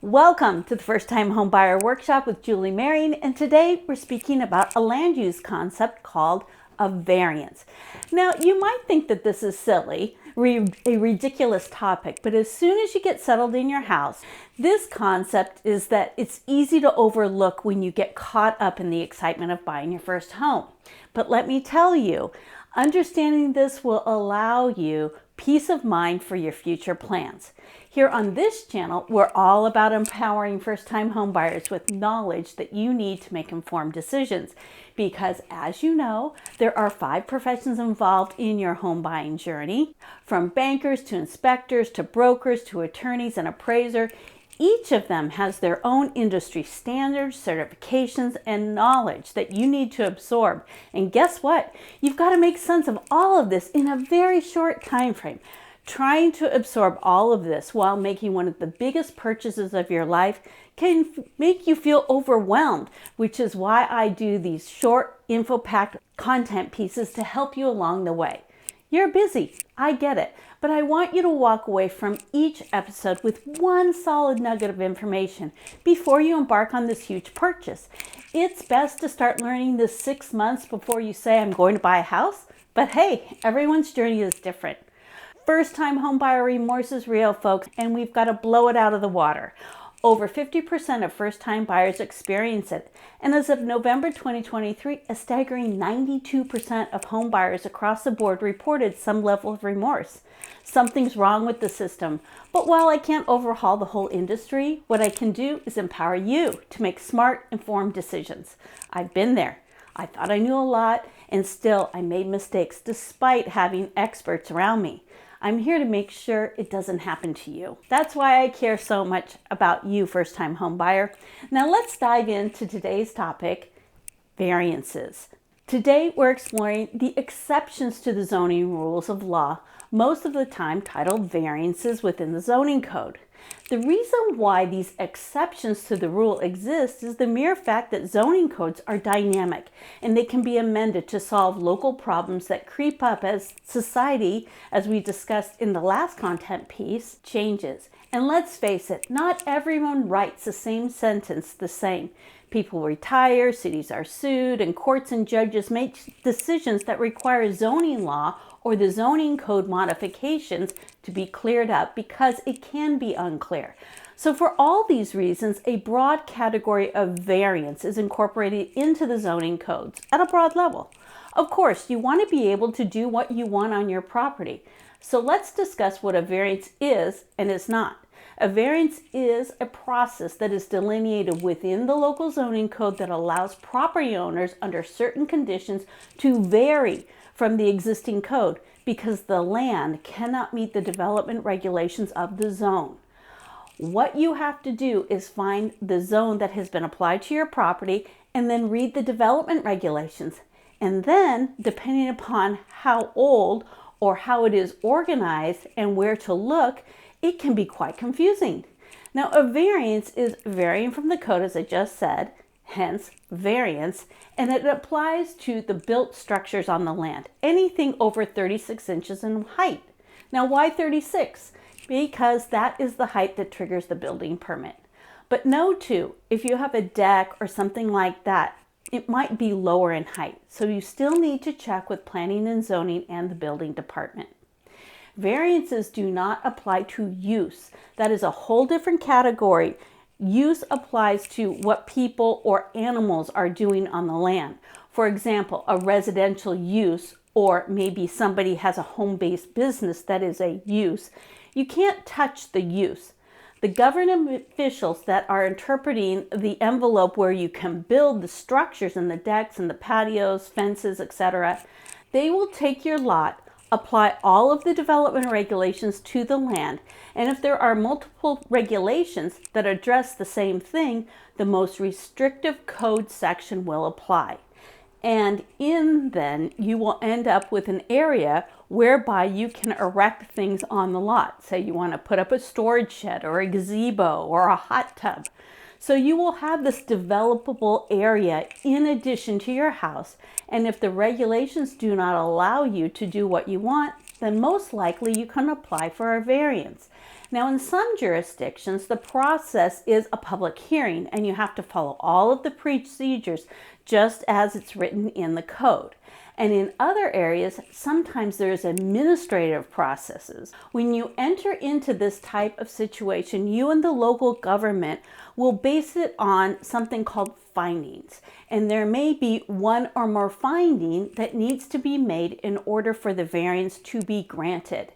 Welcome to the First-Time Homebuyer Workshop with Julie Marion, and today we're speaking about a land use concept called a variance. Now, you might think that this is silly, a ridiculous topic, but as soon as you get settled in your house, this concept is that it's easy to overlook when you get caught up in the excitement of buying your first home. But let me tell you, understanding this will allow you peace of mind for your future plans. Here on this channel, we're all about empowering first-time homebuyers with knowledge that you need to make informed decisions. Because as you know, there are 5 professions involved in your home buying journey, from bankers to inspectors to brokers to attorneys and appraiser. Each of them has their own industry standards, certifications, and knowledge that you need to absorb. And guess what? You've got to make sense of all of this in a very short time frame. Trying to absorb all of this while making one of the biggest purchases of your life can make you feel overwhelmed, which is why I do these short, info-packed content pieces to help you along the way. You're busy, I get it, but I want you to walk away from each episode with one solid nugget of information before you embark on this huge purchase. It's best to start learning this 6 months before you say, I'm going to buy a house, but hey, everyone's journey is different. First-time homebuyer remorse is real, folks, and we've got to blow it out of the water. Over 50% of first-time buyers experience it, and as of November 2023, a staggering 92% of home buyers across the board reported some level of remorse. Something's wrong with the system, but while I can't overhaul the whole industry, what I can do is empower you to make smart, informed decisions. I've been there. I thought I knew a lot, and still I made mistakes despite having experts around me. I'm here to make sure it doesn't happen to you. That's why I care so much about you, first-time home buyer. Now let's dive into today's topic, variances. Today we're exploring the exceptions to the zoning rules of law, most of the time titled variances within the zoning code. The reason why these exceptions to the rule exist is the mere fact that zoning codes are dynamic and they can be amended to solve local problems that creep up as society, as we discussed in the last content piece, changes. And let's face it, not everyone writes the same sentence the same. People retire, cities are sued, and courts and judges make decisions that require zoning law or the zoning code modifications to be cleared up because it can be unclear. So for all these reasons, a broad category of variance is incorporated into the zoning codes at a broad level. Of course, you want to be able to do what you want on your property. So let's discuss what a variance is and is not. A variance is a process that is delineated within the local zoning code that allows property owners under certain conditions to vary from the existing code because the land cannot meet the development regulations of the zone. What you have to do is find the zone that has been applied to your property and then read the development regulations. And then, depending upon how old or how it is organized and where to look, it can be quite confusing. Now, a variance is varying from the code, as I just said, hence variance, and it applies to the built structures on the land, anything over 36 inches in height. Now, why 36? Because that is the height that triggers the building permit. But no too, if you have a deck or something like that, it might be lower in height, so you still need to check with planning and zoning and the building department. Variances do not apply to use. That is a whole different category. Use applies to what people or animals are doing on the land. For example, a residential use, or maybe somebody has a home-based business that is a use. You can't touch the use. The government officials that are interpreting the envelope where you can build the structures and the decks and the patios, fences, etc., they will take your lot, apply all of the development regulations to the land, and if there are multiple regulations that address the same thing, the most restrictive code section will apply. And then you will end up with an area whereby you can erect things on the lot. Say you want to put up a storage shed or a gazebo or a hot tub. So you will have this developable area in addition to your house. And if the regulations do not allow you to do what you want, then most likely you can apply for a variance. Now, in some jurisdictions, the process is a public hearing, and you have to follow all of the procedures just as it's written in the code. And in other areas, sometimes there's administrative processes. When you enter into this type of situation, you and the local government will base it on something called findings. And there may be one or more findings that needs to be made in order for the variance to be granted.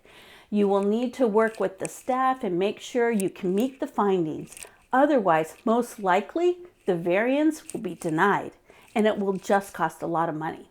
You will need to work with the staff and make sure you can meet the findings. Otherwise, most likely, the variance will be denied, and it will just cost a lot of money.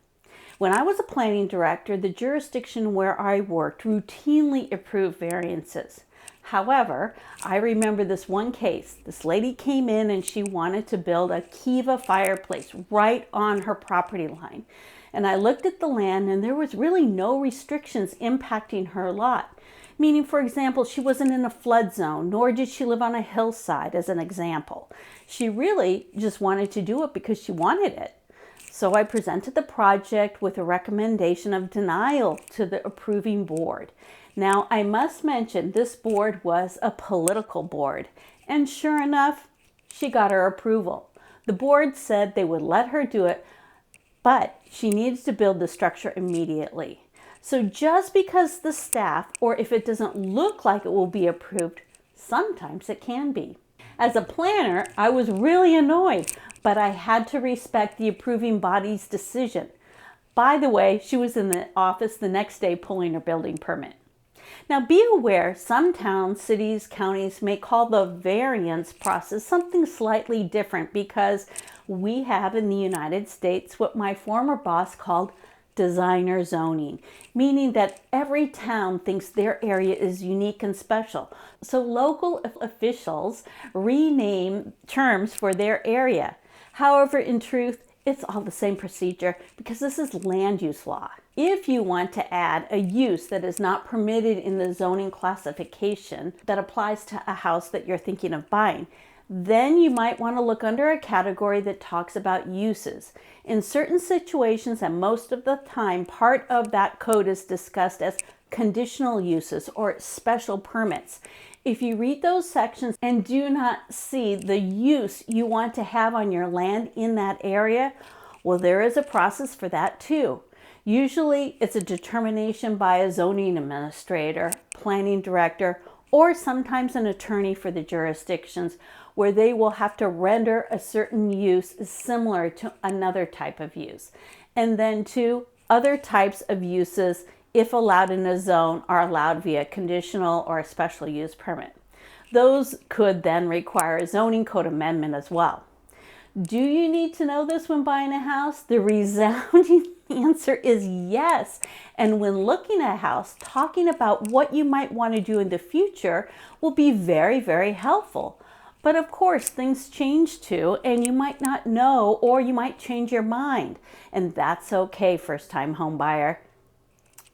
When I was a planning director, the jurisdiction where I worked routinely approved variances. However, I remember this one case. This lady came in and she wanted to build a Kiva fireplace right on her property line. And I looked at the land and there was really no restrictions impacting her lot. Meaning, for example, she wasn't in a flood zone, nor did she live on a hillside, as an example. She really just wanted to do it because she wanted it. So I presented the project with a recommendation of denial to the approving board. Now, I must mention this board was a political board, and sure enough, she got her approval. The board said they would let her do it, but she needs to build the structure immediately. So just because the staff, or if it doesn't look like it will be approved, sometimes it can be. As a planner, I was really annoyed, but I had to respect the approving body's decision. By the way, she was in the office the next day pulling her building permit. Now be aware, some towns, cities, counties may call the variance process something slightly different because we have in the United States what my former boss called designer zoning, meaning that every town thinks their area is unique and special. So local officials rename terms for their area. However, in truth, it's all the same procedure because this is land use law. If you want to add a use that is not permitted in the zoning classification that applies to a house that you're thinking of buying, then you might want to look under a category that talks about uses. In certain situations, and most of the time, part of that code is discussed as conditional uses or special permits. If you read those sections and do not see the use you want to have on your land in that area, well, there is a process for that too. Usually it's a determination by a zoning administrator, planning director, or sometimes an attorney for the jurisdictions where they will have to render a certain use similar to another type of use. And then two, other types of uses, if allowed in a zone, are allowed via conditional or a special use permit. Those could then require a zoning code amendment as well. Do you need to know this when buying a house? The resounding answer is yes. And when looking at a house, talking about what you might want to do in the future will be very, very helpful. But of course, things change too, and you might not know, or you might change your mind. And that's okay, first-time home buyer.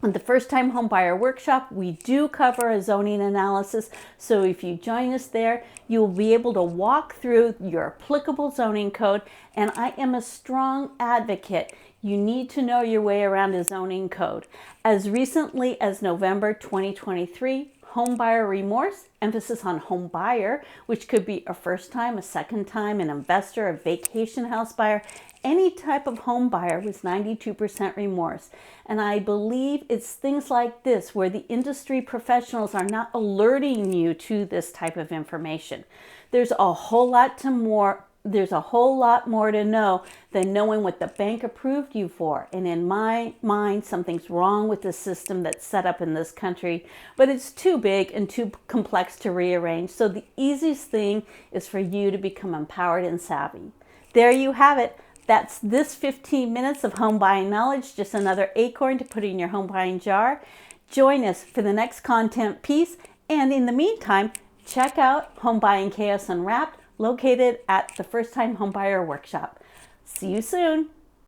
In the First-Time Homebuyer Workshop, we do cover a zoning analysis, so if you join us there, you'll be able to walk through your applicable zoning code, and I am a strong advocate. You need to know your way around a zoning code. As recently as November 2023, Homebuyer Remorse, emphasis on home buyer, which could be a first time, a second time, an investor, a vacation house buyer, any type of home buyer was 92% remorse. And I believe it's things like this where the industry professionals are not alerting you to this type of information. There's a whole lot more to know than knowing what the bank approved you for. And in my mind, something's wrong with the system that's set up in this country, but it's too big and too complex to rearrange. So the easiest thing is for you to become empowered and savvy. There you have it. That's this 15 minutes of home buying knowledge, just another acorn to put in your home buying jar. Join us for the next content piece. And in the meantime, check out Home Buying Chaos Unwrapped, located at the First-Time Homebuyer Workshop. See you soon.